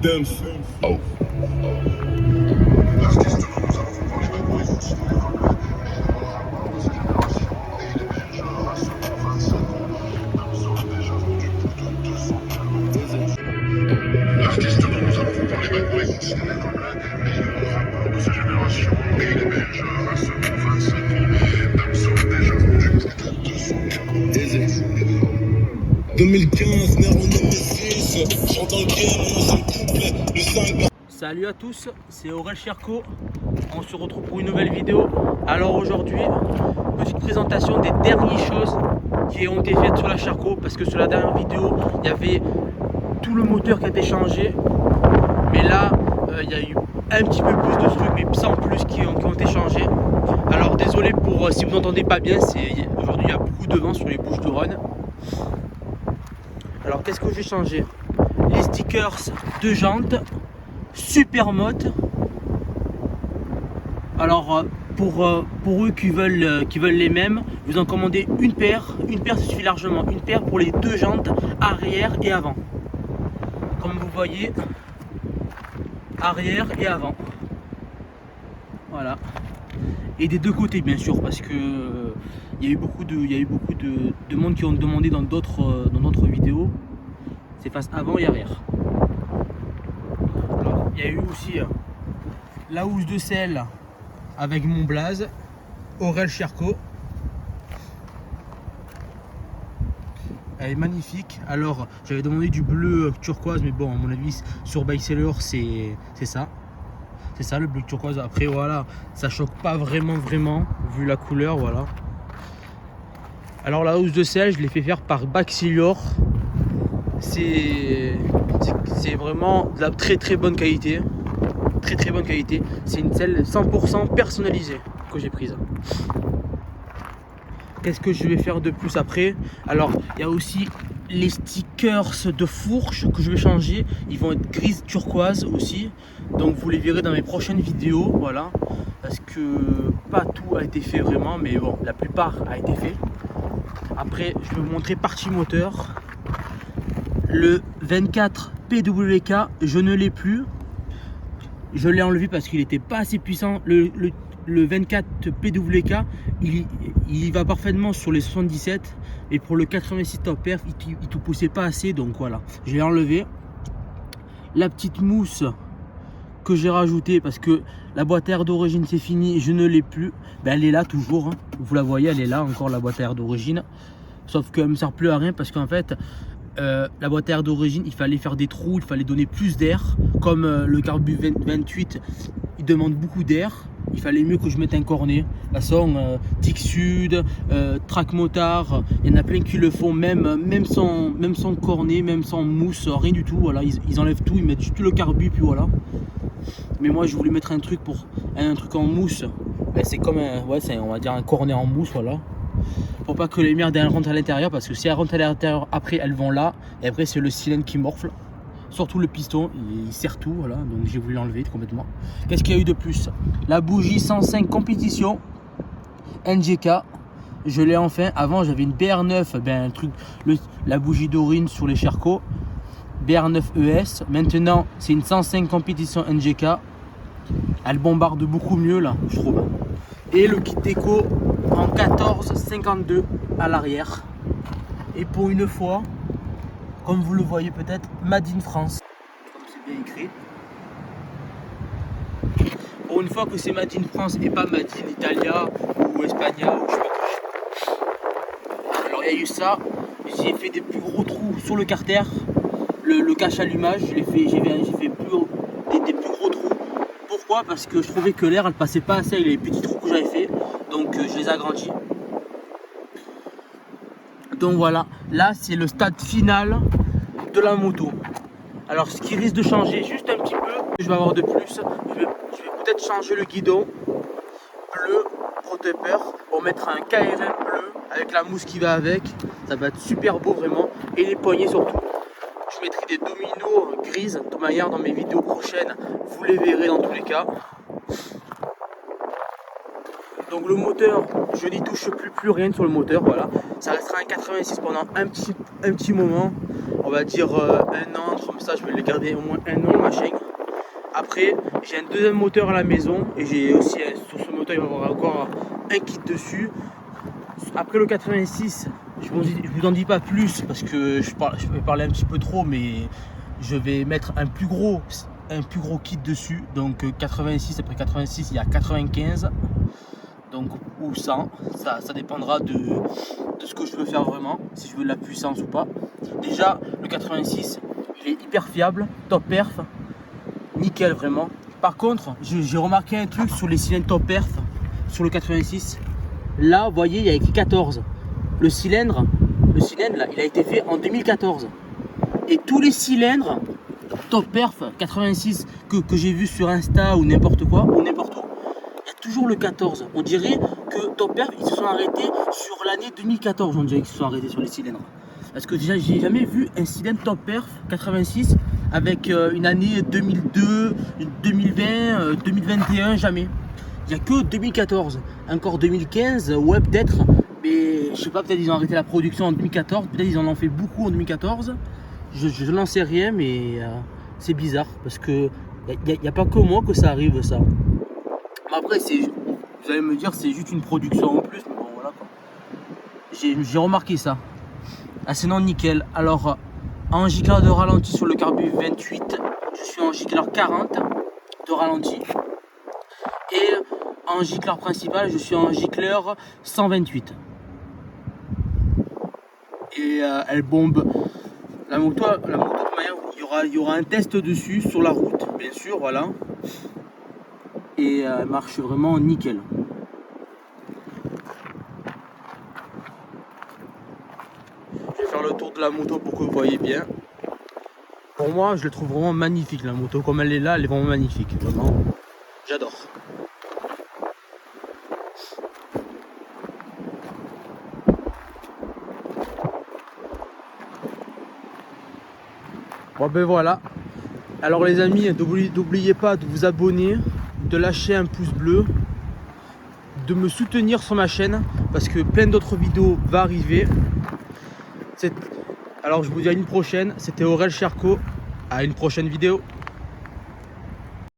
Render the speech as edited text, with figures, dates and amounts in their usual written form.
Dumps. Oh. L'artiste dont nous allons vous parler maintenant est considéré comme l'un des meilleurs rappeurs de sa génération. Et il émerge à seulement 25 ans. Damso a déjà vendu plus de 200 millions. 2015, né en Nemesis. Chante dans le game, on lance un couplet. Le 5. Salut à tous, c'est Aurel Cherko. On se retrouve pour une nouvelle vidéo. Alors aujourd'hui, petite présentation des dernières choses qui ont été faites sur la Cherko. Parce que sur la dernière vidéo, il y avait tout le moteur qui a été changé. Mais là, il y a eu un petit peu plus de trucs, mais sans plus qui ont été changés. Alors désolé pour si vous n'entendez pas bien, aujourd'hui il y a beaucoup de vent sur les Bouches-du-Rhône. Alors qu'est-ce que j'ai changé? Les stickers de jantes, super mode. Alors pour eux qui veulent les mêmes, vous en commandez une paire ça suffit largement. Une paire pour les deux jantes arrière et avant. Comme vous voyez, arrière et avant. Voilà. Et des deux côtés bien sûr, parce que il y a eu beaucoup de monde qui ont demandé dans d'autres vidéos. C'est face avant et arrière. Alors, il y a eu aussi la housse de selle avec mon blaze, Aurel Cherko. Elle est magnifique. Alors j'avais demandé du bleu turquoise, mais bon à mon avis sur Bikeseller c'est ça. C'est ça le bleu turquoise. Après voilà, ça choque pas vraiment vu la couleur, voilà. Alors la housse de selle, je l'ai fait faire par Bikeseller. C'est vraiment de la très bonne qualité. Très bonne qualité. C'est une selle 100% personnalisée que j'ai prise. Qu'est-ce que je vais faire de plus après? Alors il y a aussi les stickers de fourche que je vais changer. Ils vont être gris turquoise aussi. Donc vous les verrez dans mes prochaines vidéos. Voilà. Parce que pas tout a été fait vraiment. Mais bon, la plupart a été fait. Après je vais vous montrer partie moteur. Le 24 PWK, je ne l'ai plus. Je l'ai enlevé parce qu'il n'était pas assez puissant. Le 24 PWK, il va parfaitement sur les 77. Et pour le 86 top perf, il ne te poussait pas assez. Donc voilà, je l'ai enlevé. La petite mousse que j'ai rajoutée parce que la boîte à air d'origine c'est fini, je ne l'ai plus. Ben, elle est là toujours. Hein. Vous la voyez, elle est là encore la boîte à air d'origine. Sauf qu'elle ne me sert plus à rien parce qu'en fait, la boîte à air d'origine, il fallait faire des trous, il fallait donner plus d'air. Comme le Carbu 28, il demande beaucoup d'air. Il fallait mieux que je mette un cornet. De toute façon, Tic Sud, Track Motard, il y en a plein qui le font, même sans cornet, même sans mousse, rien du tout. Voilà, ils enlèvent tout, ils mettent juste le carbu, puis voilà. Mais moi, je voulais mettre un truc en mousse. Ben, c'est comme on va dire un cornet en mousse, voilà. Pour pas que les merdes elles rentrent à l'intérieur, parce que si elles rentrent à l'intérieur, après elles vont là, et après c'est le cylindre qui morfle. Surtout le piston, il serre tout, voilà, donc j'ai voulu l'enlever complètement. Qu'est-ce qu'il y a eu de plus? La bougie 105 compétition NGK, je l'ai enfin. Avant j'avais une BR9, ben un truc, la bougie d'Orine sur les Cherko, BR9 ES. Maintenant c'est une 105 compétition NGK. Elle bombarde beaucoup mieux là, je trouve. Et le kit déco en 14,52 à l'arrière. Et pour une fois, comme vous le voyez peut-être, Made in France, comme c'est bien écrit. Pour une fois que c'est Made in France et pas Made in Italia ou Espagna ou je sais pas quoi. Alors il y a eu ça, j'ai fait des plus gros trous sur le carter, le cache allumage, j'ai fait des plus gros trous. Pourquoi? Parce que je trouvais que l'air elle passait pas assez avec les petits trous que j'avais fait, donc je les ai agrandis. Donc voilà, là c'est le stade final de la moto. Alors ce qui risque de changer juste un petit peu, je vais avoir de plus, je vais peut-être changer le guidon bleu protépeur pour mettre un KRM bleu avec la mousse qui va avec. Ça va être super beau vraiment. Et les poignées surtout. Je mettrai des dominos grises de toute manière dans mes vidéos prochaines. Vous les verrez dans tous les cas. Donc le moteur, je n'y touche plus rien sur le moteur, voilà. Ça restera un 86 pendant un petit moment. On va dire 1 an, comme ça je vais le garder au moins 1 an le machin. Après, j'ai un deuxième moteur à la maison et j'ai aussi sur ce moteur il va y avoir encore un kit dessus. Après le 86, je vous en dis pas plus parce que je vais parler un petit peu trop, mais je vais mettre un plus gros kit dessus. Donc 86, après 86 il y a 95, donc ou 100, ça dépendra de ce que je veux faire vraiment, si je veux de la puissance ou pas. Déjà le 86 il est hyper fiable, top perf, nickel vraiment. Par contre j'ai remarqué un truc sur les cylindres top perf sur le 86. Là vous voyez il y a écrit 14. Le cylindre là il a été fait en 2014. Et tous les cylindres top perf 86 que j'ai vu sur Insta ou n'importe quoi, ou n'importe où, il y a toujours le 14. On dirait que top perf ils se sont arrêtés sur l'année 2014. On dirait qu'ils se sont arrêtés sur les cylindres. Parce que déjà j'ai jamais vu un cylindre top perf 86 avec une année 2002, 2020, 2021, jamais. Il n'y a que 2014. Encore 2015, ouais peut-être, mais je sais pas, peut-être ils ont arrêté la production en 2014, peut-être ils en ont fait beaucoup en 2014. Je n'en sais rien, mais c'est bizarre parce que il n'y a pas que moi que ça arrive ça. Mais après, vous allez me dire c'est juste une production en plus, mais bon voilà quoi. J'ai remarqué ça. Ah sinon nickel. Alors en gicleur de ralenti sur le carbu 28, je suis en gicleur 40 de ralenti. Et en gicleur principal, je suis en gicleur 128. Et elle bombe. La moto de manière, il y aura un test dessus sur la route, bien sûr, voilà. Et elle marche vraiment nickel. Je vais faire le tour de la moto pour que vous voyez bien. Pour moi, je la trouve vraiment magnifique la moto. Comme elle est là, elle est vraiment magnifique. Vraiment, j'adore. Bon ben voilà. Alors les amis, n'oubliez pas de vous abonner, de lâcher un pouce bleu, de me soutenir sur ma chaîne parce que plein d'autres vidéos vont arriver. Alors je vous dis à une prochaine. C'était Aurel Cherco. À une prochaine vidéo.